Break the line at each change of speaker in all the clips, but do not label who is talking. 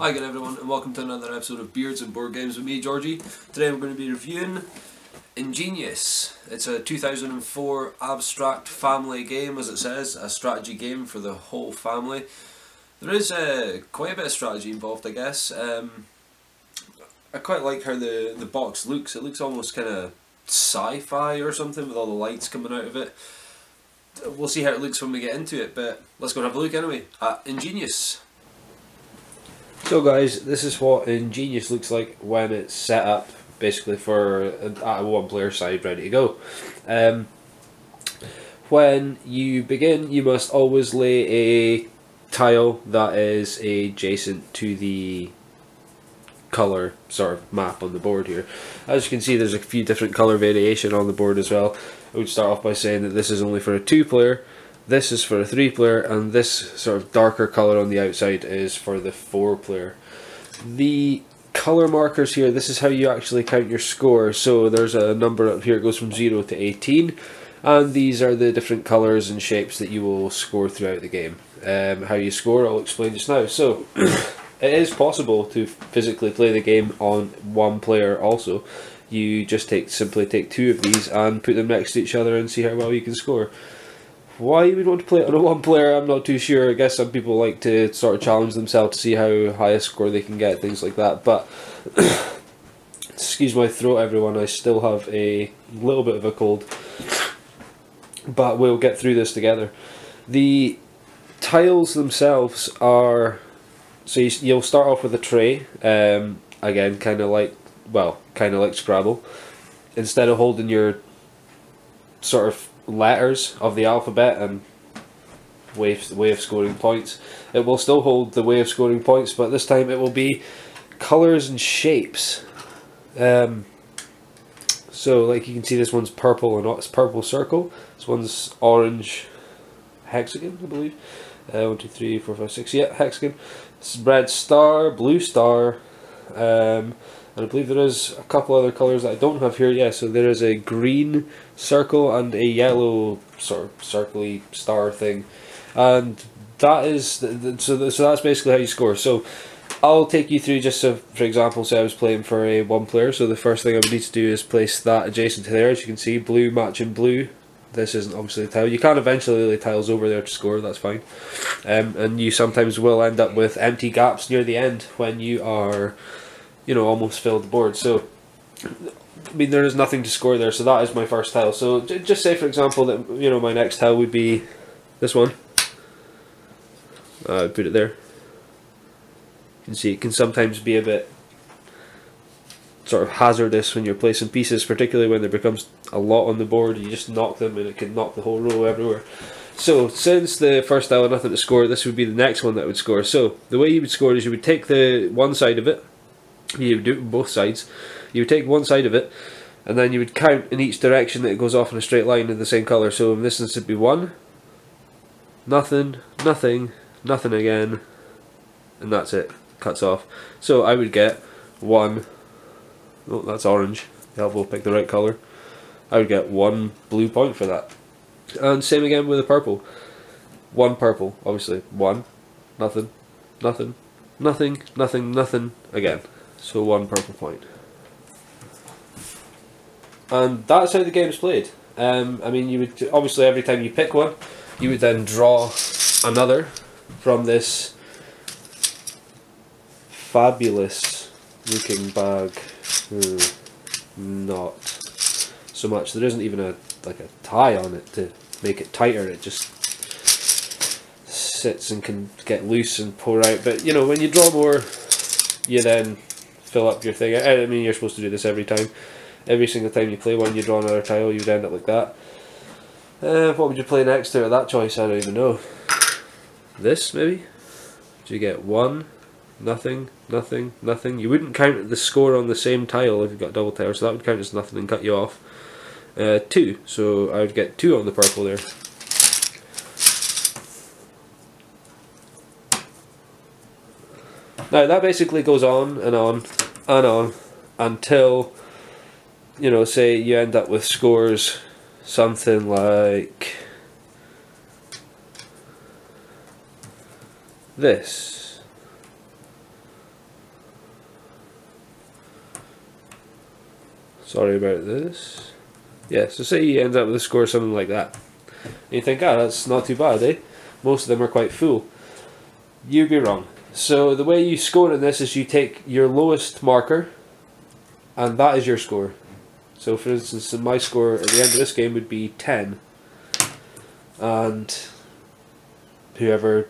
Hi again everyone, and welcome to another episode of Beards and Board Games with me, Georgie. Today we're going to be reviewing Ingenious. It's a 2004 abstract family game, as it says, a strategy game for the whole family. There is quite a bit of strategy involved, I guess. I quite like how the box looks. It looks almost kind of sci-fi or something with all the lights coming out of it. We'll see how it looks when we get into it, but let's go and have a look anyway at Ingenious. So guys, this is what Ingenious looks like when it's set up, basically for a one-player side ready to go. When you begin, you must always lay a tile that is adjacent to the colour sort of map on the board here. As you can see, there's a few different colour variation on the board as well. I would start off by saying that this is only for a 2-player. This is for a 3-player, and this sort of darker colour on the outside is for the 4-player. The colour markers here, this is how you actually count your score. So there's a number up here, it goes from 0 to 18, and these are the different colours and shapes that you will score throughout the game. How you score, I'll explain just now. So it is possible to physically play the game on one player also. You just simply take 2 of these and put them next to each other and see how well you can score. Why you would want to play it on a 1-player, I'm not too sure. I guess some people like to sort of challenge themselves to see how high a score they can get, things like that. But excuse my throat everyone, I still have a little bit of a cold. But we'll get through this together. The tiles themselves are, so you'll start off with a tray, again kind of like Scrabble. Instead of holding your sort of letters of the alphabet and way of scoring points, it will still hold the way of scoring points, but this time it will be colours and shapes. So like you can see, this one's purple and it's purple circle. This one's orange hexagon, I believe. 1, 2, 3, 4, 5, 6. Yeah, hexagon. It's red star, blue star, and I believe there is a couple other colours that I don't have here. Yeah, so there is a green circle and a yellow sort of circly star thing, and that is so that's basically how you score. So I'll take you through, just so for example, say I was playing for a 1-player. So the first thing I would need to do is place that adjacent to there. As you can see, blue matching blue. This isn't obviously a tile. You can eventually lay tiles over there to score, that's fine. And you sometimes will end up with empty gaps near the end when you are, you know, almost filled the board. So I mean, there is nothing to score there, so that is my first tile. So just say for example that, you know, my next tile would be this one. I'd put it there. You can see it can sometimes be a bit sort of hazardous when you're placing pieces, particularly when there becomes a lot on the board. You just knock them and it can knock the whole row everywhere. So since the first tile had nothing to score, this would be the next one that would score. So the way you would score is you would take the one side of it, you would do it on both sides, you would take one side of it and then you would count in each direction that it goes off in a straight line in the same colour. So in this instance it would be 1, nothing, nothing, nothing again, and that's it, cuts off. So I would get 1, oh that's orange, helpful, pick the right colour. I would get 1 blue point for that. And same again with the purple. 1 purple, obviously. 1, nothing, nothing, nothing, nothing, nothing again. So 1 purple point. And that's how the game's played. I mean, you would obviously, every time you pick one, you would then draw another from this fabulous looking bag. Not so much. There isn't even a tie on it to make it tighter. It just sits and can get loose and pour out. But you know, when you draw more, you then fill up your thing. I mean, you're supposed to do this every time. Every single time you play one, you draw another tile. You'd end up like that. What would you play next to that choice? I don't even know. This maybe. Do you get 1? Nothing, nothing, nothing. You wouldn't count the score on the same tile if you've got double tile, so that would count as nothing and cut you off. 2, so I would get 2 on the purple there. Now that basically goes on and on and on until, you know, say you end up with scores something like this. Sorry about this. Yeah, so say you end up with a score something like that. And you think, that's not too bad, eh? Most of them are quite full. You'd be wrong. So the way you score in this is you take your lowest marker, and that is your score. So for instance, my score at the end of this game would be 10. And whoever,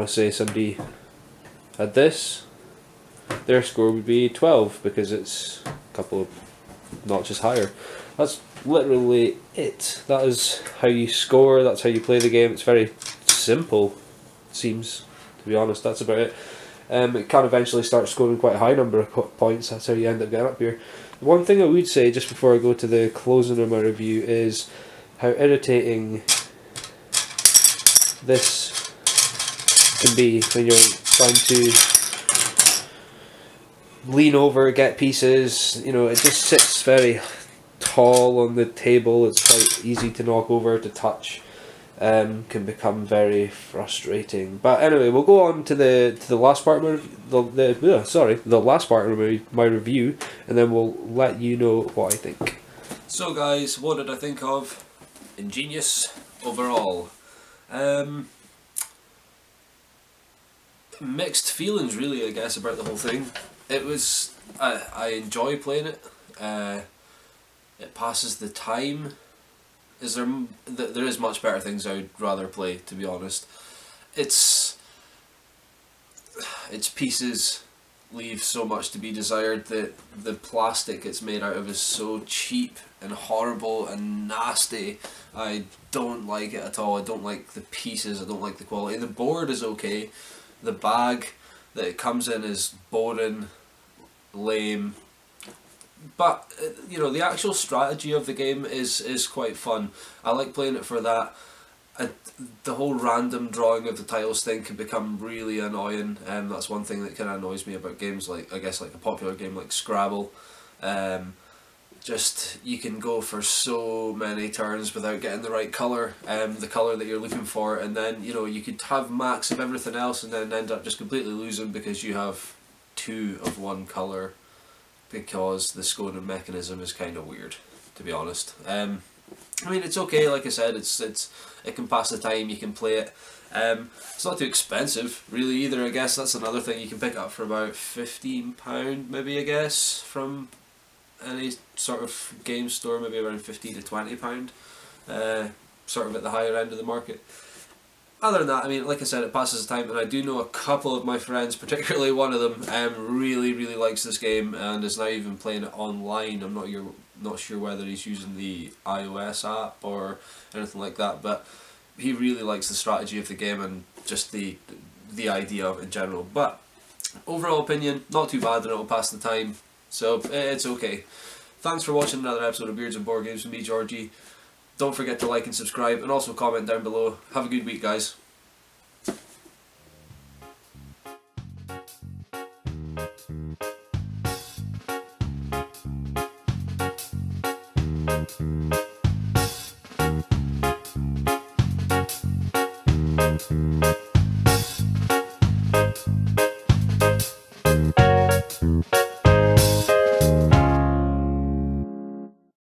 say somebody had this, their score would be 12 because it's a couple of notches higher. That's literally it. That is how you score, that's how you play the game. It's very simple, it seems, to be honest. That's about it. It can eventually start scoring quite a high number of points. That's how you end up getting up here. One thing I would say, just before I go to the closing of my review, is how irritating this can be when you're trying to lean over, get pieces. It just sits very tall on the table. It's quite easy to knock over, to touch. Can become very frustrating. But anyway, we'll go on to the last part of the last part of my review, and then we'll let you know what I think. So guys, what did I think of Ingenious overall? Mixed feelings really, I guess, about the whole thing. It was, I enjoy playing it. It passes the time. There is much better things I would rather play, to be honest. Its pieces leave so much to be desired. The plastic it's made out of is so cheap and horrible and nasty. I don't like it at all. I don't like the pieces, I don't like the quality. The board is okay. The bag that it comes in is boring, lame. But the actual strategy of the game is quite fun. I like playing it for that. The whole random drawing of the tiles thing can become really annoying, and that's one thing that kind of annoys me about games like, I guess, like a popular game like Scrabble. Just, you can go for so many turns without getting the right colour, the colour that you're looking for, and then you could have max of everything else and then end up just completely losing because you have 2 of one colour, because the scoring mechanism is kind of weird, to be honest. I mean, it's okay, like I said, it can pass the time, you can play it. It's not too expensive, really, either. I guess that's another thing. You can pick it up for about £15, maybe, I guess, from any sort of game store, maybe around £15 to £20, sort of at the higher end of the market. Other than that, I mean, like I said, it passes the time, and I do know a couple of my friends, particularly one of them, really likes this game and is now even playing it online. I'm not sure whether he's using the iOS app or anything like that, but he really likes the strategy of the game and just the idea of it in general. But overall opinion, not too bad, and it'll pass the time, so it's okay. Thanks for watching another episode of Beards and Board Games with me, Georgie. Don't forget to like and subscribe, and also comment down below. Have a good week, guys.